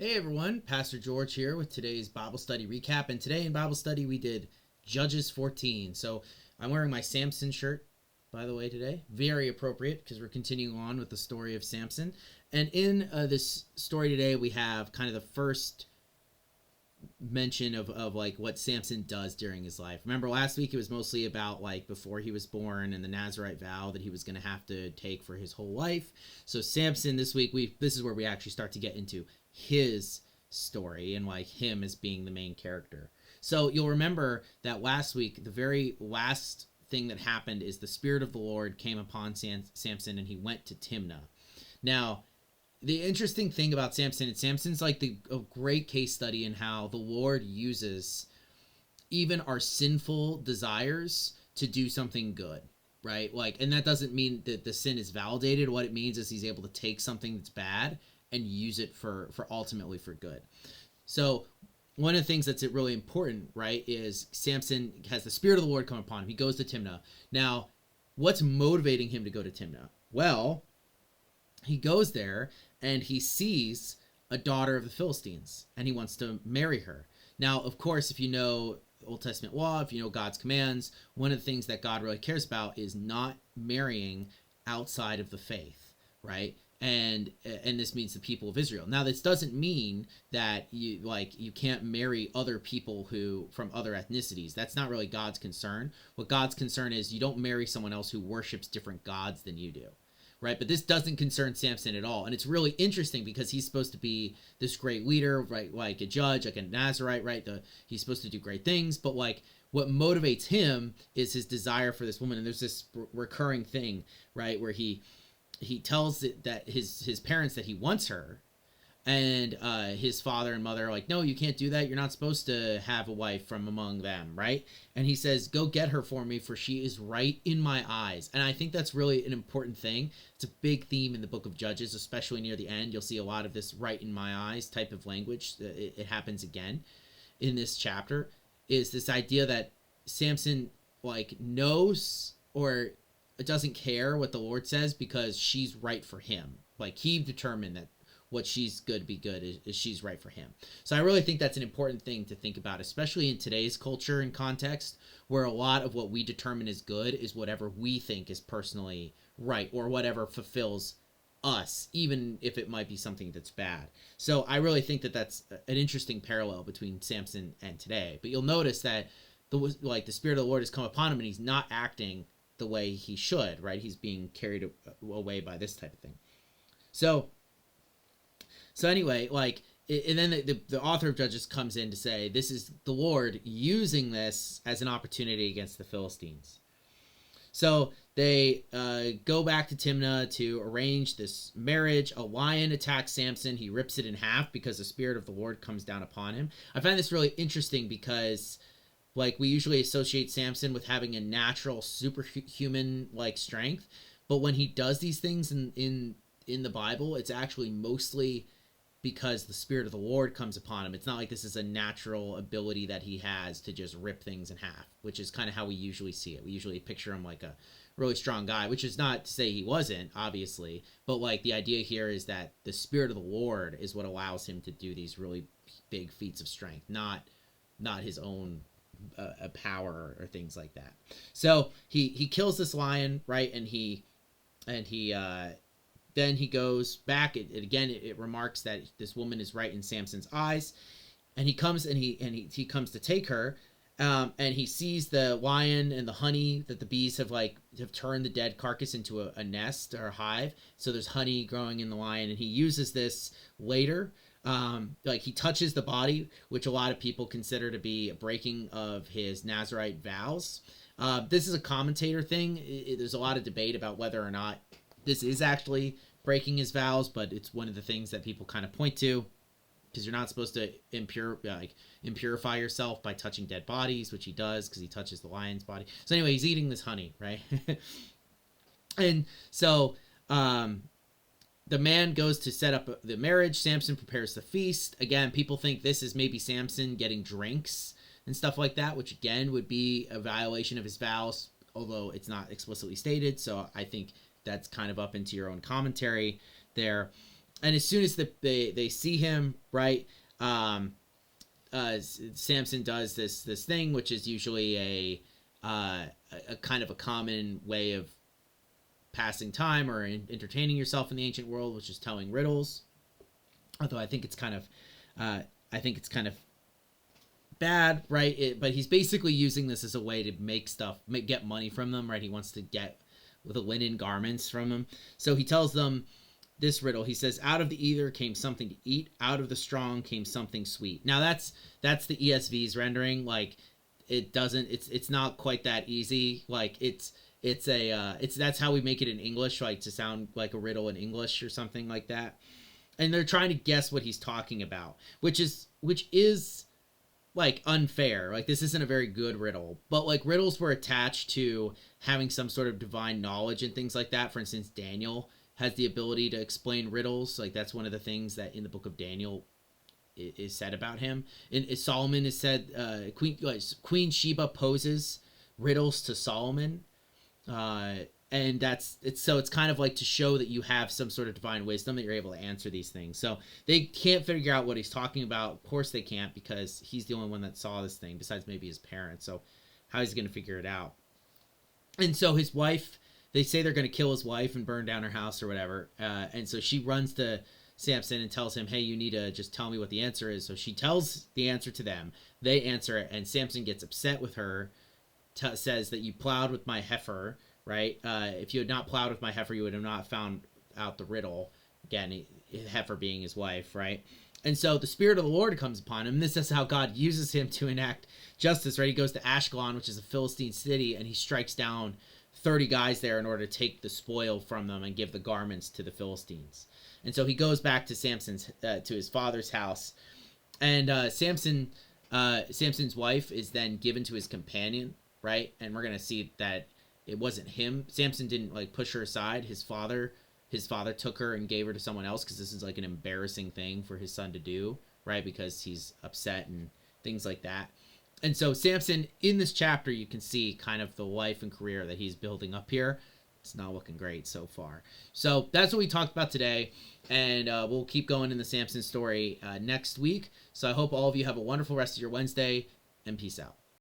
Hey everyone, Pastor George here with today's Bible study recap. And today in Bible study we did Judges 14. So I'm wearing my Samson shirt, by the way, today. Very appropriate because we're continuing on with the story of Samson. And in this story today we have kind of the first mention of like what Samson does during his life. Remember last week it was mostly about like before he was born and the Nazirite vow that he was going to have to take for his whole life. So Samson this week this is where we actually start to get into his story and like him as being the main character. So you'll remember that last week the very last thing that happened is the Spirit of the Lord came upon Samson and he went to Timnah. Now the interesting thing about Samson, and Samson's like a great case study in how the Lord uses even our sinful desires to do something good, right? Like, and that doesn't mean that the sin is validated. What it means is he's able to take something that's bad and use it for ultimately for good. So one of the things that's really important, right, is Samson has the Spirit of the Lord come upon him. He goes to Timnah. Now, what's motivating him to go to Timnah? Well, he goes there and he sees a daughter of the Philistines and he wants to marry her. Now, of course, if you know Old Testament law, if you know God's commands, one of the things that God really cares about is not marrying outside of the faith, right? And this means the people of Israel. Now, this doesn't mean that you can't marry other people who from other ethnicities. That's not really God's concern. What God's concern is you don't marry someone else who worships different gods than you do. Right, but this doesn't concern Samson at all, and it's really interesting because he's supposed to be this great leader, right? Like a judge, like a Nazirite, right? He's supposed to do great things, but like what motivates him is his desire for this woman. And there's this recurring thing, right, where he tells that his parents that he wants her, and his father and mother are like, no, you can't do that. You're not supposed to have a wife from among them, right? And he says, go get her for me, for she is right in my eyes. And I think that's really an important thing. It's a big theme in the book of Judges, especially near the end. You'll see a lot of this right in my eyes type of language. It happens again in this chapter, is this idea that Samson like knows or doesn't care what the Lord says because she's right for him. Like he determined that what she's good be good is she's right for him. So I really think that's an important thing to think about, especially in today's culture and context, where a lot of what we determine is good is whatever we think is personally right or whatever fulfills us, even if it might be something that's bad. So I really think that that's an interesting parallel between Samson and today. But you'll notice that the Spirit of the Lord has come upon him and he's not acting the way he should, right? He's being carried away by this type of thing. So anyway, like, and then the author of Judges comes in to say, this is the Lord using this as an opportunity against the Philistines. So they go back to Timnah to arrange this marriage. A lion attacks Samson. He rips it in half because the Spirit of the Lord comes down upon him. I find this really interesting because like we usually associate Samson with having a natural superhuman like strength. But when he does these things in the Bible, it's actually mostly because the Spirit of the Lord comes upon him. It's not like this is a natural ability that he has to just rip things in half, which is kind of how we usually see it. We usually picture him like a really strong guy, which is not to say he wasn't, obviously, but like the idea here is that the Spirit of the Lord is what allows him to do these really big feats of strength, not his own power or things like that. So he kills this lion, right? And he then he goes back. It remarks that this woman is right in Samson's eyes, and he comes and he comes to take her, and he sees the lion and the honey that the bees have turned the dead carcass into a nest or a hive. So there's honey growing in the lion, and he uses this later. He touches the body, which a lot of people consider to be a breaking of his Nazirite vows. This is a commentator thing. There's a lot of debate about whether or not this is actually breaking his vows, but it's one of the things that people kind of point to, because you're not supposed to impurify yourself by touching dead bodies, which he does because he touches the lion's body. So anyway, he's eating this honey, right? And so the man goes to set up the marriage. Samson prepares the feast. Again, people think this is maybe Samson getting drinks and stuff like that, which again would be a violation of his vows, although it's not explicitly stated. So I think that's kind of up into your own commentary there. And as soon as they see him, right, um, Samson does this thing, which is usually a kind of a common way of passing time or entertaining yourself in the ancient world, which is telling riddles. Although I think it's kind of bad, right? But he's basically using this as a way to get money from them, right? He wants to get the linen garments from them. So he tells them this riddle. He says, "Out of the either came something to eat. Out of the strong came something sweet." Now that's the ESV's rendering. Like it doesn't. It's not quite that easy. Like it's that's how we make it in English, like to sound like a riddle in English or something like that. And they're trying to guess what he's talking about, which is like unfair. Like this isn't a very good riddle, but like riddles were attached to having some sort of divine knowledge and things like that. For instance, Daniel has the ability to explain riddles. Like that's one of the things that in the book of Daniel is said about him. And Solomon is said Queen Sheba poses riddles to Solomon. And it's kind of like to show that you have some sort of divine wisdom, that you're able to answer these things. So they can't figure out what he's talking about. Of course they can't, because he's the only one that saw this thing, besides maybe his parents. So how is he going to figure it out? And so his wife, they say they're going to kill his wife and burn down her house or whatever. And so she runs to Samson and tells him, "Hey, you need to just tell me what the answer is." So she tells the answer to them. They answer it, and Samson gets upset with her, says that you plowed with my heifer, right? If you had not plowed with my heifer, you would have not found out the riddle. Again, heifer being his wife, right? And so the Spirit of the Lord comes upon him. This is how God uses him to enact justice, right? He goes to Ashkelon, which is a Philistine city, and he strikes down 30 guys there in order to take the spoil from them and give the garments to the Philistines. And so he goes back to to his father's house, and Samson's wife is then given to his companion, right? And we're gonna see that it wasn't him. Samson didn't like push her aside. His father took her and gave her to someone else, because this is like an embarrassing thing for his son to do, right? Because he's upset and things like that. And so Samson, in this chapter, you can see kind of the life and career that he's building up here. It's not looking great so far. So that's what we talked about today, and we'll keep going in the Samson story next week. So I hope all of you have a wonderful rest of your Wednesday, and peace out.